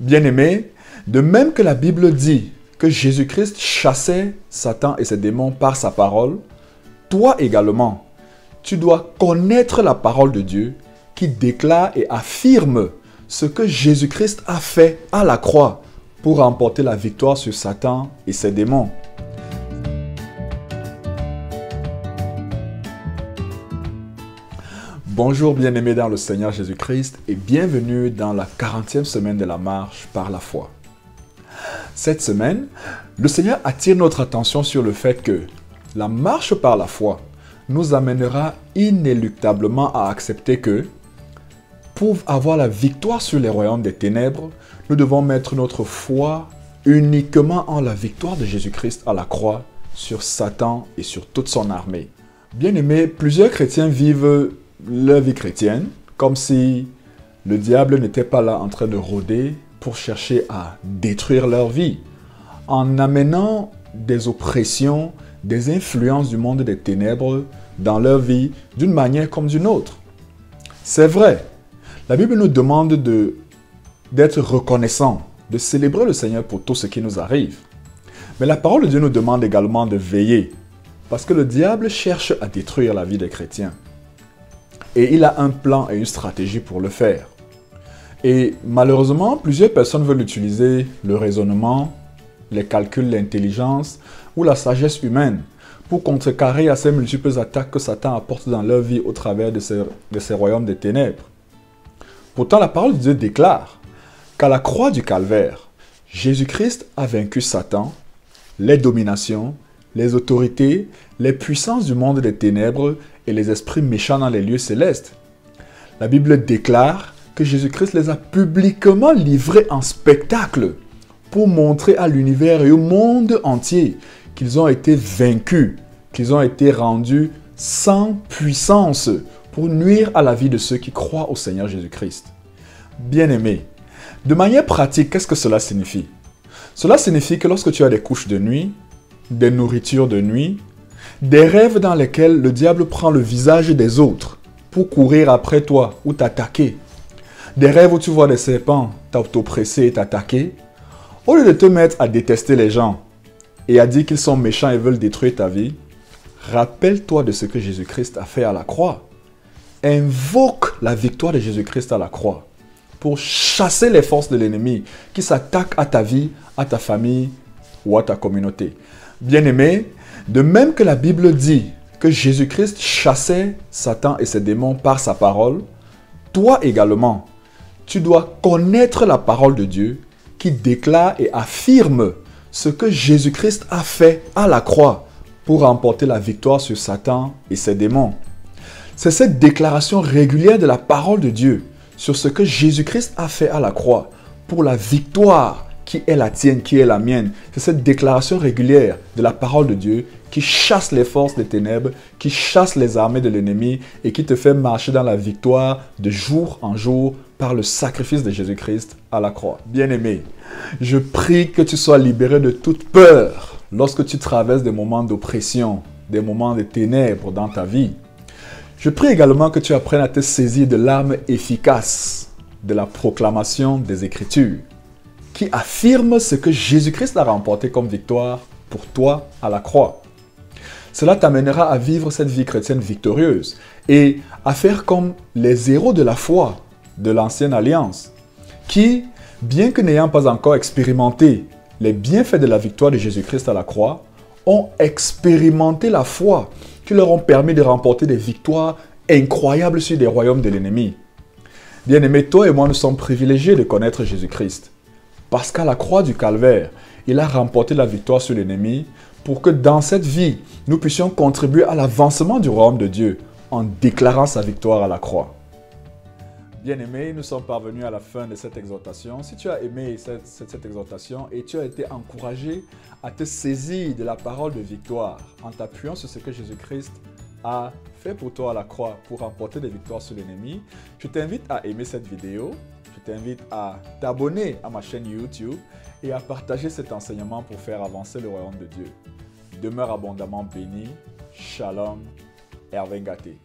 Bien-aimé, de même que la Bible dit que Jésus-Christ chassait Satan et ses démons par sa parole, toi également, tu dois connaître la parole de Dieu qui déclare et affirme ce que Jésus-Christ a fait à la croix pour remporter la victoire sur Satan et ses démons. Bonjour bien-aimés dans le Seigneur Jésus-Christ et bienvenue dans la 40e semaine de la marche par la foi. Cette semaine, le Seigneur attire notre attention sur le fait que la marche par la foi nous amènera inéluctablement à accepter que pour avoir la victoire sur les royaumes des ténèbres, nous devons mettre notre foi uniquement en la victoire de Jésus-Christ à la croix sur Satan et sur toute son armée. Bien-aimés, plusieurs chrétiens vivent leur vie chrétienne comme si le diable n'était pas là en train de rôder pour chercher à détruire leur vie en amenant des oppressions, des influences du monde des ténèbres dans leur vie d'une manière comme d'une autre. C'est vrai, la Bible nous demande d'être reconnaissants, de célébrer le Seigneur pour tout ce qui nous arrive. Mais la parole de Dieu nous demande également de veiller parce que le diable cherche à détruire la vie des chrétiens. Et il a un plan et une stratégie pour le faire. Et malheureusement, plusieurs personnes veulent utiliser le raisonnement, les calculs, l'intelligence ou la sagesse humaine pour contrecarrer à ces multiples attaques que Satan apporte dans leur vie au travers de ces royaumes des ténèbres. Pourtant, la parole de Dieu déclare qu'à la croix du Calvaire, Jésus-Christ a vaincu Satan, les dominations, les autorités, les puissances du monde des ténèbres et les esprits méchants dans les lieux célestes. La Bible déclare que Jésus-Christ les a publiquement livrés en spectacle pour montrer à l'univers et au monde entier qu'ils ont été vaincus, qu'ils ont été rendus sans puissance pour nuire à la vie de ceux qui croient au Seigneur Jésus-Christ. Bien-aimés, de manière pratique, qu'est-ce que cela signifie? Cela signifie que lorsque tu as des couches de nuit, des nourritures de nuit, des rêves dans lesquels le diable prend le visage des autres pour courir après toi ou t'attaquer, des rêves où tu vois des serpents t'oppresser et t'attaquer, au lieu de te mettre à détester les gens et à dire qu'ils sont méchants et veulent détruire ta vie, rappelle-toi de ce que Jésus-Christ a fait à la croix. Invoque la victoire de Jésus-Christ à la croix pour chasser les forces de l'ennemi qui s'attaquent à ta vie, à ta famille ou à ta communauté. Bien-aimés, de même que la Bible dit que Jésus-Christ chassait Satan et ses démons par sa parole, toi également, tu dois connaître la parole de Dieu qui déclare et affirme ce que Jésus-Christ a fait à la croix pour remporter la victoire sur Satan et ses démons. C'est cette déclaration régulière de la parole de Dieu sur ce que Jésus-Christ a fait à la croix pour la victoire qui est la tienne, qui est la mienne. C'est cette déclaration régulière de la parole de Dieu qui chasse les forces des ténèbres, qui chasse les armées de l'ennemi et qui te fait marcher dans la victoire de jour en jour par le sacrifice de Jésus-Christ à la croix. Bien-aimé, je prie que tu sois libéré de toute peur lorsque tu traverses des moments d'oppression, des moments de ténèbres dans ta vie. Je prie également que tu apprennes à te saisir de l'arme efficace de la proclamation des Écritures qui affirme ce que Jésus-Christ a remporté comme victoire pour toi à la croix. Cela t'amènera à vivre cette vie chrétienne victorieuse et à faire comme les héros de la foi de l'ancienne alliance qui, bien que n'ayant pas encore expérimenté les bienfaits de la victoire de Jésus-Christ à la croix, ont expérimenté la foi qui leur ont permis de remporter des victoires incroyables sur des royaumes de l'ennemi. Bien-aimés, toi et moi, nous sommes privilégiés de connaître Jésus-Christ. Parce qu'à la croix du Calvaire, il a remporté la victoire sur l'ennemi pour que dans cette vie, nous puissions contribuer à l'avancement du royaume de Dieu en déclarant sa victoire à la croix. Bien-aimés, nous sommes parvenus à la fin de cette exhortation. Si tu as aimé cette exhortation et tu as été encouragé à te saisir de la parole de victoire en t'appuyant sur ce que Jésus-Christ a fait pour toi à la croix pour remporter des victoires sur l'ennemi, je t'invite à aimer cette vidéo. Je t'invite à t'abonner à ma chaîne YouTube et à partager cet enseignement pour faire avancer le royaume de Dieu. Demeure abondamment béni. Shalom, Hervé Ngaté.